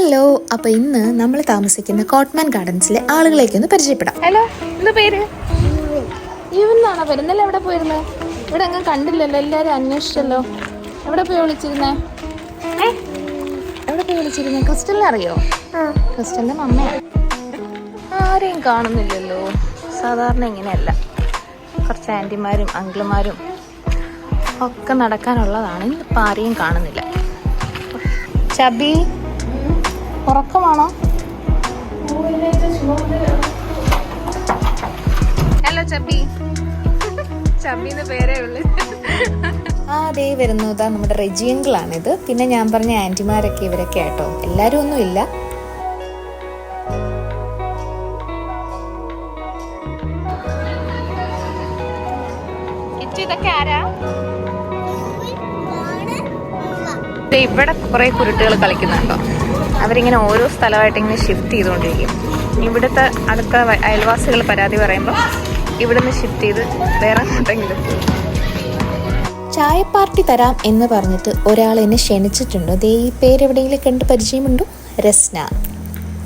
Hello, അപ്പോൾ ഇന്ന് നമ്മൾ താമസിക്കുന്ന കോട്ട്മാൻ ഗാർഡൻസിലെ ആളുകളേക്ക് ഒന്ന് പരിചയപ്പെടാം. ഹലോ, എന്താ പേര്? ഇവന്നാണോ പേര്? ഇന്നലെ എവിടെ പോയിരുന്നേ? ഇവിടെ അങ്ങ് കണ്ടില്ലല്ലോ, എല്ലാവരും അന്വേഷിച്ചല്ലോ. എവിടെ പോയി വിളിച്ചിരുന്നേ? എവിടെ പോയി വിളിച്ചിരുന്നേ? ക്രിസ്റ്റലിനെ അറിയോ? ക്രിസ്റ്റലിന്റെ മമ്മയാണ്. ആരെയും കാണുന്നില്ലല്ലോ. സാധാരണ ഇങ്ങനെയല്ല, കുറച്ച് ആൻറ്റിമാരും അങ്കിളുമാരും ഒക്കെ നടക്കാനുള്ളതാണ്. ഇന്നിപ്പോൾ ആരെയും കാണുന്നില്ല. ചബി, ഉറക്കമാണോ? Hello Chubby. ചബിന്ന് പേരേ ഉള്ളു. അതേ വരുന്നതാ നമ്മുടെ റെജിയങ്കിളാണിത്. പിന്നെ ഞാൻ പറഞ്ഞ ആന്റിമാരൊക്കെ ഇവരൊക്കെ ആട്ടോ. എല്ലാരും ഒന്നും ഇല്ല. ഇതൊക്കെ ആരാ? ഇവിടെ കുറെ കുരുട്ടുകൾ കളിക്കുന്നുണ്ടോ. അവരിങ്ങനെ ഓരോ സ്ഥലമായിട്ട് ഇങ്ങനെ ഷിഫ്റ്റ് ചെയ്തുകൊണ്ടിരിക്കും. ഇവിടുത്തെ അടുത്ത അയൽവാസികൾ പരാതി പറയുമ്പോൾ ഇവിടുന്ന് ഷിഫ്റ്റ് ചെയ്ത് വേറെ എന്തെങ്കിലും. ചായ പാർട്ടി തരാം എന്ന് പറഞ്ഞിട്ട് ഒരാൾ എന്നെ ക്ഷണിച്ചിട്ടുണ്ട്. ദേ ഈ പേരെവിടെയെങ്കിലും കണ്ട് പരിചയമുണ്ടോ? രസ്ന.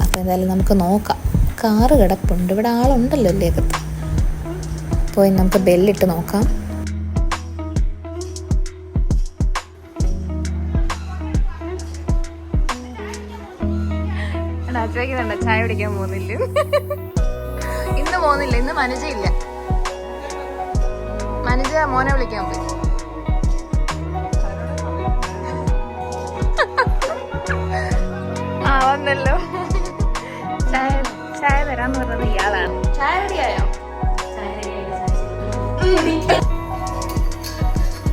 അപ്പോൾ എന്തായാലും നമുക്ക് നോക്കാം. കാറ് കിടപ്പുണ്ട്, ഇവിടെ ആളുണ്ടല്ലോ അല്ലേക്കത്ത്. പോയി നമുക്ക് ബെല്ലിട്ട് നോക്കാം. ചായ കുടിക്കാൻ പോകുന്നില്ല. ഇന്ന് പോകുന്നില്ല. ഇന്ന് മനുജയില്ല. മനുജ മോനെ വിളിക്കാൻ പോയി. വന്നല്ലോ. ചായ തരാന്ന് പറഞ്ഞത് ഇയാളാണ്. ചായ റെഡിയായോ?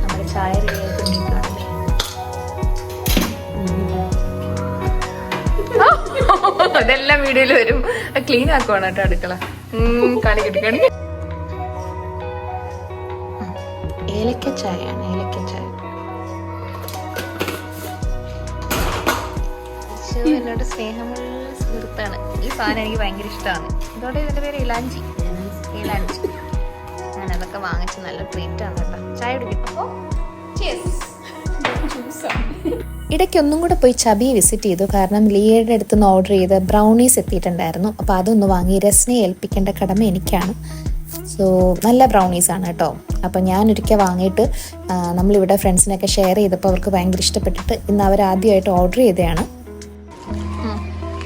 നമ്മുടെ ചായ റെഡിയായിക്കൊണ്ടിരിക്കുകയാണ്. ഇതെല്ലാം വീഡിയോയിൽ വരും. ക്ലീൻ ആക്കുവാണ് കേട്ടോ അടുക്കള. കാണിക്കട്ടെ. ഏലക്ക ചായയാണ്. ഏലക്ക ചായ എന്നോട് സ്നേഹമുള്ള സുഹൃത്താണ്. ഈ സാധനം എനിക്ക് ഭയങ്കര ഇഷ്ടമാണ്. ഇതോടെ ഇതിന്റെ പേര് ഇലാഞ്ചി. ഇലാഞ്ചി ഞാനതൊക്കെ വാങ്ങിച്ച് നല്ല ട്രീറ്റ് ആണ് കേട്ടോ. ചായ കുടിക്കും. ഇടയ്ക്ക് ഒന്നും കൂടെ പോയി ചബിയെ വിസിറ്റ് ചെയ്തു. കാരണം ലിയയുടെ അടുത്ത് നിന്ന് ഓർഡർ ചെയ്ത് ബ്രൗണീസ് എത്തിയിട്ടുണ്ടായിരുന്നു. അപ്പോൾ അതൊന്ന് വാങ്ങി രസ്നയെ ഏൽപ്പിക്കേണ്ട കടമ എനിക്കാണ്. സോ നല്ല ബ്രൗണീസാണ് കേട്ടോ. അപ്പോൾ ഞാനൊരിക്കൽ വാങ്ങിയിട്ട് നമ്മളിവിടെ ഫ്രണ്ട്സിനൊക്കെ ഷെയർ ചെയ്തപ്പോൾ അവർക്ക് ഭയങ്കര ഇഷ്ടപ്പെട്ടിട്ട് ഇന്ന് അവർ ആദ്യമായിട്ട് ഓർഡർ ചെയ്തതാണ്.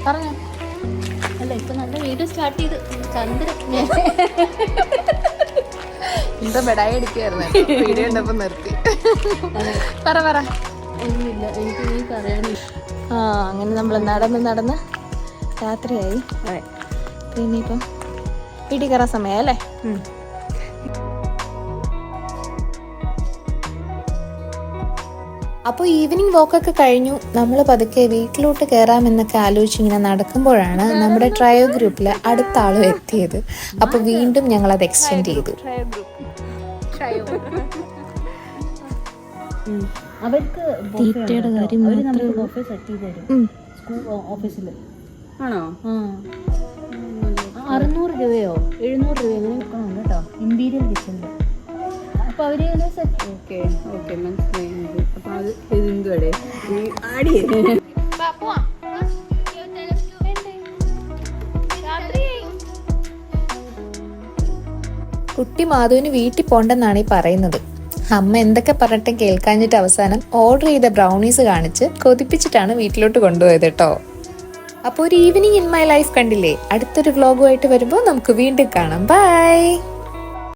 പറഞ്ഞോ. അല്ല, ഇപ്പൊ നല്ല വീഡിയോ സ്റ്റാർട്ട് ചെയ്ത് എന്താ ബെഡായി അടിക്കുവായിരുന്നു. വീഡിയോ ഉണ്ടപ്പോ നിർത്തി. പറ. ഒന്നുമില്ല, എനിക്ക് നീ പറയാനും. അങ്ങനെ നമ്മൾ നടന്ന് രാത്രിയായി. പിന്നെ ഇപ്പം വീട്ടിൽ കയറാൻ സമയം അല്ലേ? അപ്പോൾ ഈവനിങ് വാക്കൊക്കെ കഴിഞ്ഞു. നമ്മൾ പതുക്കെ വീട്ടിലോട്ട് കയറാമെന്നൊക്കെ ആലോചിച്ച് ഇങ്ങനെ നടക്കുമ്പോഴാണ് നമ്മുടെ ട്രയോ ഗ്രൂപ്പിൽ അടുത്ത ആളും എത്തിയത്. അപ്പോൾ വീണ്ടും ഞങ്ങളത് എക്സ്റ്റെൻഡ് ചെയ്തു. അവർക്ക് തീറ്റയുടെ കാര്യം ആണോ? 600 രൂപയോ 700 രൂപയോ അങ്ങനെ വെക്കണം കേട്ടോ, ഇമ്പീരിയൽ കിച്ചണിൽ. അപ്പോൾ അവർ ഓക്കെ മനസ്സിലായി. അപ്പോൾ അത് എന്തുവടെ ആടി കുട്ടി മാധുവിന് വീട്ടിൽ പോണ്ടെന്നാണ് ഈ പറയുന്നത്. അമ്മ എന്തൊക്കെ പറഞ്ഞിട്ടും കേൾക്കാഞ്ഞിട്ട് അവസാനം ഓർഡർ ചെയ്ത ബ്രൗണീസ് കാണിച്ച് കൊതിപ്പിച്ചിട്ടാണ് വീട്ടിലോട്ട് കൊണ്ടുപോയത് കേട്ടോ. അപ്പോൾ ഒരു ഈവനിങ് ഇൻ മൈ ലൈഫ് കണ്ടില്ലേ? അടുത്തൊരു വ്ലോഗുമായിട്ട് വരുമ്പോൾ നമുക്ക് വീണ്ടും കാണാം. ബൈ.